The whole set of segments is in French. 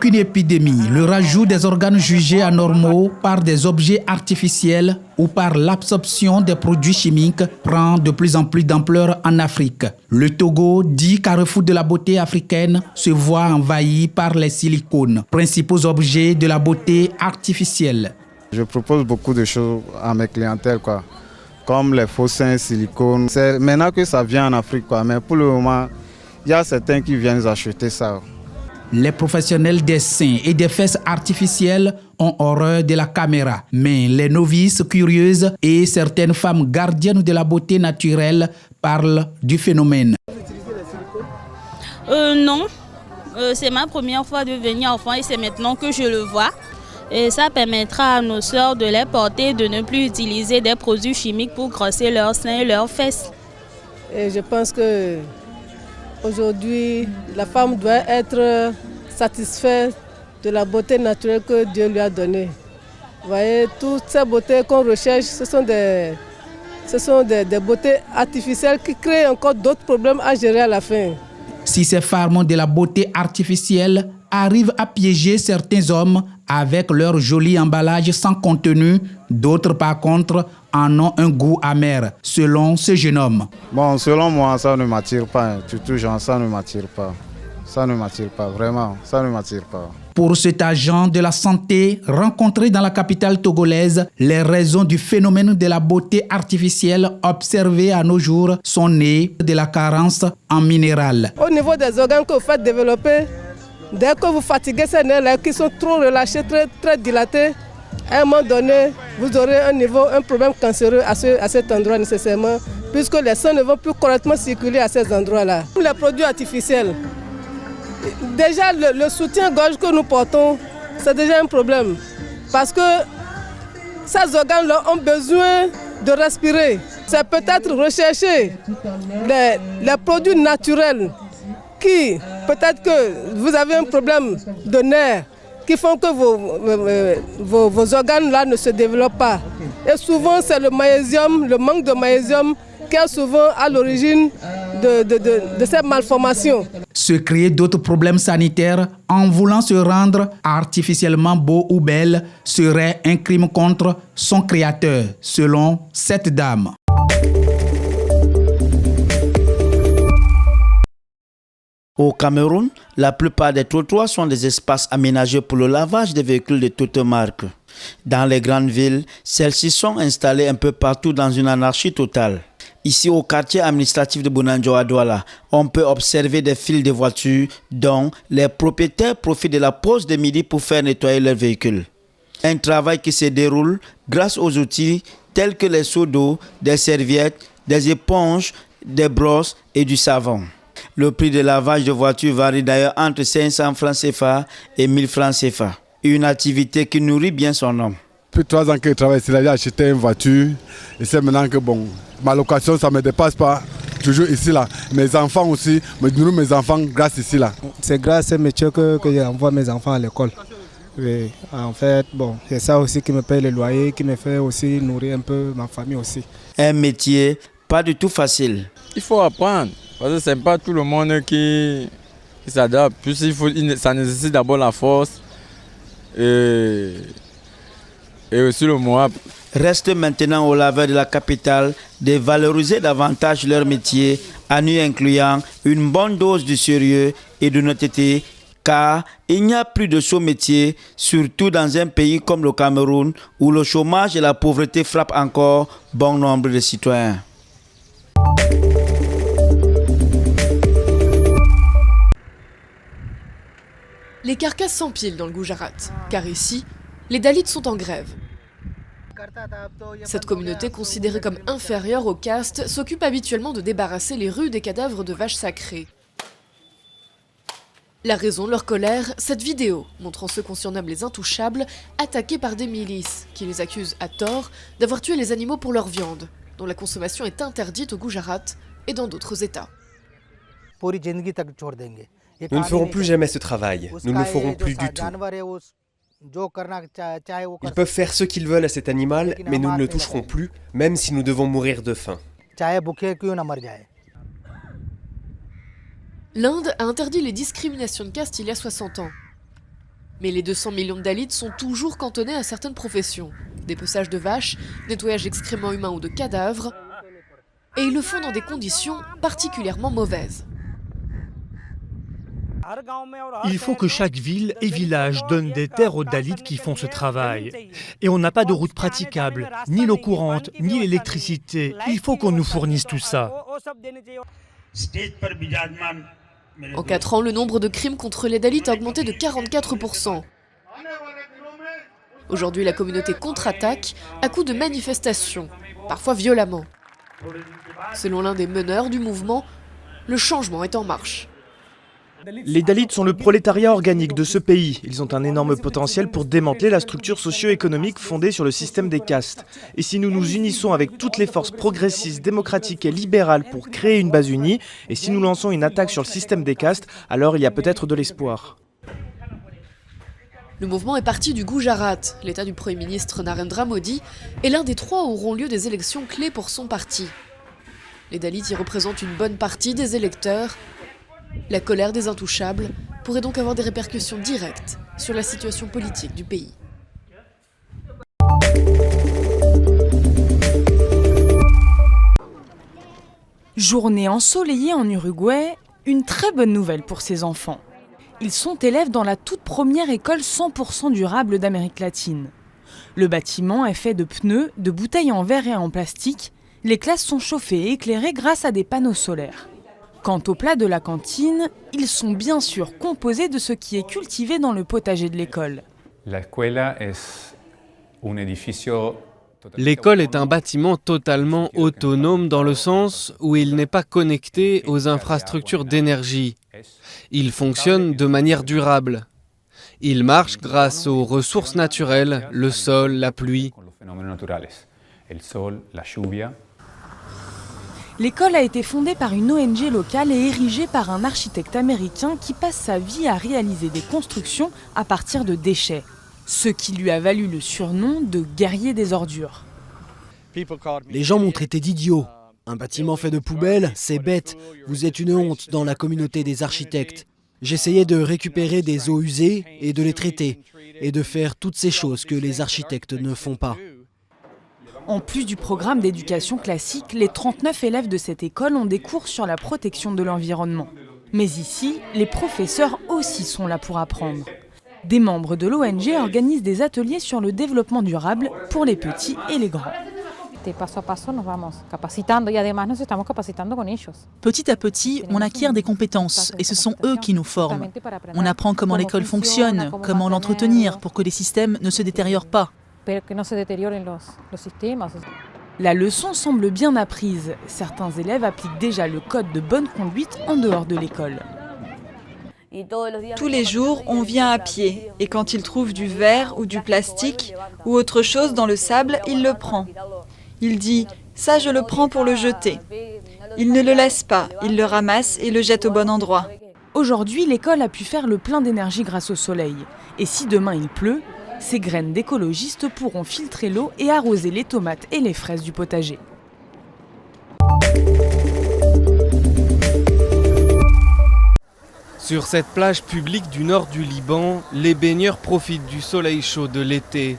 aucune épidémie, le rajout des organes jugés anormaux par des objets artificiels ou par l'absorption des produits chimiques prend de plus en plus d'ampleur en Afrique. Le Togo, dit carrefour de la beauté africaine, se voit envahi par les silicones, principaux objets de la beauté artificielle. Je propose beaucoup de choses à mes clientèles, comme les faux seins, silicone. C'est maintenant que ça vient en Afrique, mais pour le moment, il y a certains qui viennent acheter ça. Les professionnels des seins et des fesses artificielles ont horreur de la caméra, mais les novices curieuses et certaines femmes gardiennes de la beauté naturelle parlent du phénomène. Non, c'est ma première fois de venir en France et c'est maintenant que je le vois. Et ça permettra à nos sœurs de les porter, de ne plus utiliser des produits chimiques pour grosser leurs seins et leurs fesses. Et je pense que aujourd'hui, la femme doit être satisfaite de la beauté naturelle que Dieu lui a donnée. Vous voyez, toutes ces beautés qu'on recherche, ce sont des beautés artificielles qui créent encore d'autres problèmes à gérer à la fin. Si ces femmes de la beauté artificielle arrivent à piéger certains hommes avec leur joli emballage sans contenu, d'autres par contre en ont un goût amer, selon ce jeune homme. Bon, selon moi, ça ne m'attire pas. Tout genre, ça ne m'attire pas. Ça ne m'attire pas, vraiment, ça ne m'attire pas. Pour cet agent de la santé rencontré dans la capitale togolaise, les raisons du phénomène de la beauté artificielle observé à nos jours sont nées de la carence en minéral. Au niveau des organes que vous faites développer, dès que vous fatiguez ces nerfs-là qui sont trop relâchés, très dilatés, à un moment donné, vous aurez un problème cancéreux à cet endroit nécessairement, puisque les sangs ne vont plus correctement circuler à ces endroits-là. Les produits artificiels, déjà le soutien-gorge que nous portons, c'est déjà un problème. Parce que ces organes-là ont besoin de respirer. C'est peut-être rechercher les produits naturels qui, peut-être que vous avez un problème de nerfs, qui font que vos organes-là ne se développent pas. Et souvent, c'est le magnésium, le manque de magnésium qui est souvent à l'origine de ces malformations. Se créer d'autres problèmes sanitaires en voulant se rendre artificiellement beau ou belle serait un crime contre son créateur, selon cette dame. Au Cameroun, la plupart des trottoirs sont des espaces aménagés pour le lavage des véhicules de toutes marques. Dans les grandes villes, celles-ci sont installées un peu partout dans une anarchie totale. Ici, au quartier administratif de Bounanjo à Douala, on peut observer des files de voitures dont les propriétaires profitent de la pause de midi pour faire nettoyer leurs véhicules. Un travail qui se déroule grâce aux outils tels que les seaux d'eau, des serviettes, des éponges, des brosses et du savon. Le prix de lavage de voitures varie d'ailleurs entre 500 francs CFA et 1000 francs CFA. Une activité qui nourrit bien son nom. Depuis 3 ans que je travaille ici, j'ai acheté une voiture et c'est maintenant que ma location ça ne me dépasse pas. Toujours ici là. Mes enfants aussi, me nourrissent mes enfants grâce ici là. C'est grâce à ce métier que j'envoie mes enfants à l'école. Et en fait, c'est ça aussi qui me paye le loyer, qui me fait aussi nourrir un peu ma famille aussi. Un métier pas du tout facile. Il faut apprendre. Parce que ce n'est pas tout le monde qui s'adapte. Puis ça nécessite d'abord la force et aussi le moral. Reste maintenant aux laveurs de la capitale de valoriser davantage leur métier en y incluant une bonne dose de sérieux et d'honnêteté, car il n'y a plus de ce métier, surtout dans un pays comme le Cameroun où le chômage et la pauvreté frappent encore bon nombre de citoyens. Les carcasses s'empilent dans le Gujarat, car ici, les Dalits sont en grève. Cette communauté, considérée comme inférieure aux castes, s'occupe habituellement de débarrasser les rues des cadavres de vaches sacrées. La raison de leur colère, cette vidéo montrant ceux qu'on surnomme les intouchables, attaqués par des milices qui les accusent à tort d'avoir tué les animaux pour leur viande, dont la consommation est interdite au Gujarat et dans d'autres États. Nous ne ferons plus jamais ce travail, nous ne le ferons plus du tout. Ils peuvent faire ce qu'ils veulent à cet animal, mais nous ne le toucherons plus, même si nous devons mourir de faim. L'Inde a interdit les discriminations de caste il y a 60 ans. Mais les 200 millions de Dalits sont toujours cantonnés à certaines professions. Dépeçage de vaches, nettoyage d'excréments humains ou de cadavres. Et ils le font dans des conditions particulièrement mauvaises. Il faut que chaque ville et village donne des terres aux Dalits qui font ce travail. Et on n'a pas de route praticable, ni l'eau courante, ni l'électricité. Il faut qu'on nous fournisse tout ça. En 4 ans, le nombre de crimes contre les Dalits a augmenté de 44%. Aujourd'hui, la communauté contre-attaque à coups de manifestations, parfois violemment. Selon l'un des meneurs du mouvement, le changement est en marche. Les Dalits sont le prolétariat organique de ce pays. Ils ont un énorme potentiel pour démanteler la structure socio-économique fondée sur le système des castes. Et si nous nous unissons avec toutes les forces progressistes, démocratiques et libérales pour créer une base unie, et si nous lançons une attaque sur le système des castes, alors il y a peut-être de l'espoir. Le mouvement est parti du Gujarat. L'État du Premier ministre Narendra Modi est l'un des 3 où auront lieu des élections clés pour son parti. Les Dalits y représentent une bonne partie des électeurs. La colère des intouchables pourrait donc avoir des répercussions directes sur la situation politique du pays. Journée ensoleillée en Uruguay, une très bonne nouvelle pour ces enfants. Ils sont élèves dans la toute première école 100% durable d'Amérique latine. Le bâtiment est fait de pneus, de bouteilles en verre et en plastique. Les classes sont chauffées et éclairées grâce à des panneaux solaires. Quant aux plats de la cantine, ils sont bien sûr composés de ce qui est cultivé dans le potager de l'école. L'école est un bâtiment totalement autonome dans le sens où il n'est pas connecté aux infrastructures d'énergie. Il fonctionne de manière durable. Il marche grâce aux ressources naturelles, le sol, la pluie. L'école a été fondée par une ONG locale et érigée par un architecte américain qui passe sa vie à réaliser des constructions à partir de déchets. Ce qui lui a valu le surnom de guerrier des ordures. Les gens m'ont traité d'idiot. Un bâtiment fait de poubelles, c'est bête. Vous êtes une honte dans la communauté des architectes. J'essayais de récupérer des eaux usées et de les traiter. Et de faire toutes ces choses que les architectes ne font pas. En plus du programme d'éducation classique, les 39 élèves de cette école ont des cours sur la protection de l'environnement. Mais ici, les professeurs aussi sont là pour apprendre. Des membres de l'ONG organisent des ateliers sur le développement durable pour les petits et les grands. Petit à petit, on acquiert des compétences et ce sont eux qui nous forment. On apprend comment l'école fonctionne, comment l'entretenir pour que les systèmes ne se détériorent pas. La leçon semble bien apprise. Certains élèves appliquent déjà le code de bonne conduite en dehors de l'école. Tous les jours, on vient à pied et quand il trouve du verre ou du plastique ou autre chose dans le sable, il le prend. Il dit « ça je le prends pour le jeter ». Il ne le laisse pas, il le ramasse et le jette au bon endroit. Aujourd'hui, l'école a pu faire le plein d'énergie grâce au soleil. Et si demain il pleut, ces graines d'écologistes pourront filtrer l'eau et arroser les tomates et les fraises du potager. Sur cette plage publique du nord du Liban, les baigneurs profitent du soleil chaud de l'été.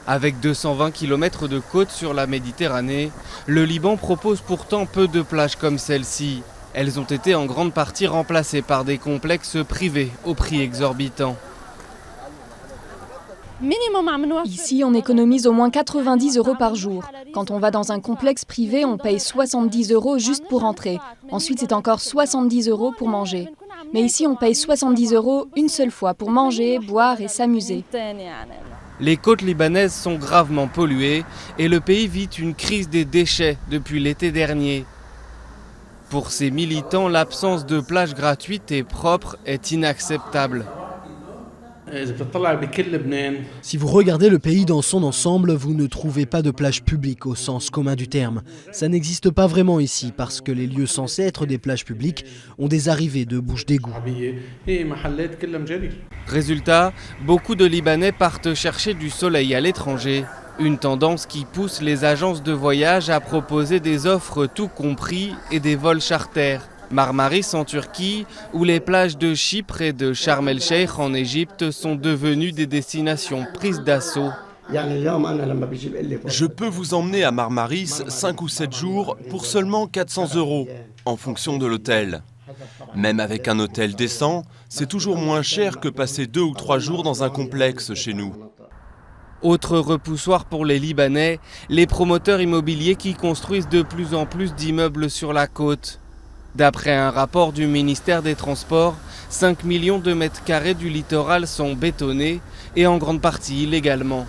Avec 220 km de côte sur la Méditerranée, le Liban propose pourtant peu de plages comme celle-ci. Elles ont été en grande partie remplacées par des complexes privés au prix exorbitant. Ici, on économise au moins 90 € par jour. Quand on va dans un complexe privé, on paye 70 € juste pour entrer. Ensuite, c'est encore 70 € pour manger. Mais ici, on paye 70 € une seule fois pour manger, boire et s'amuser. Les côtes libanaises sont gravement polluées et le pays vit une crise des déchets depuis l'été dernier. Pour ces militants, l'absence de plages gratuites et propres est inacceptable. Si vous regardez le pays dans son ensemble, vous ne trouvez pas de plage publique au sens commun du terme. Ça n'existe pas vraiment ici parce que les lieux censés être des plages publiques ont des arrivées de bouches d'égout. Résultat, beaucoup de Libanais partent chercher du soleil à l'étranger. Une tendance qui pousse les agences de voyage à proposer des offres tout compris et des vols charters. Marmaris en Turquie, ou les plages de Chypre et de Sharm el-Sheikh en Égypte sont devenues des destinations prises d'assaut. Je peux vous emmener à Marmaris 5 ou 7 jours pour seulement 400 € en fonction de l'hôtel. Même avec un hôtel décent, c'est toujours moins cher que passer 2 ou 3 jours dans un complexe chez nous. Autre repoussoir pour les Libanais, les promoteurs immobiliers qui construisent de plus en plus d'immeubles sur la côte. D'après un rapport du ministère des Transports, 5 millions de mètres carrés du littoral sont bétonnés et en grande partie illégalement.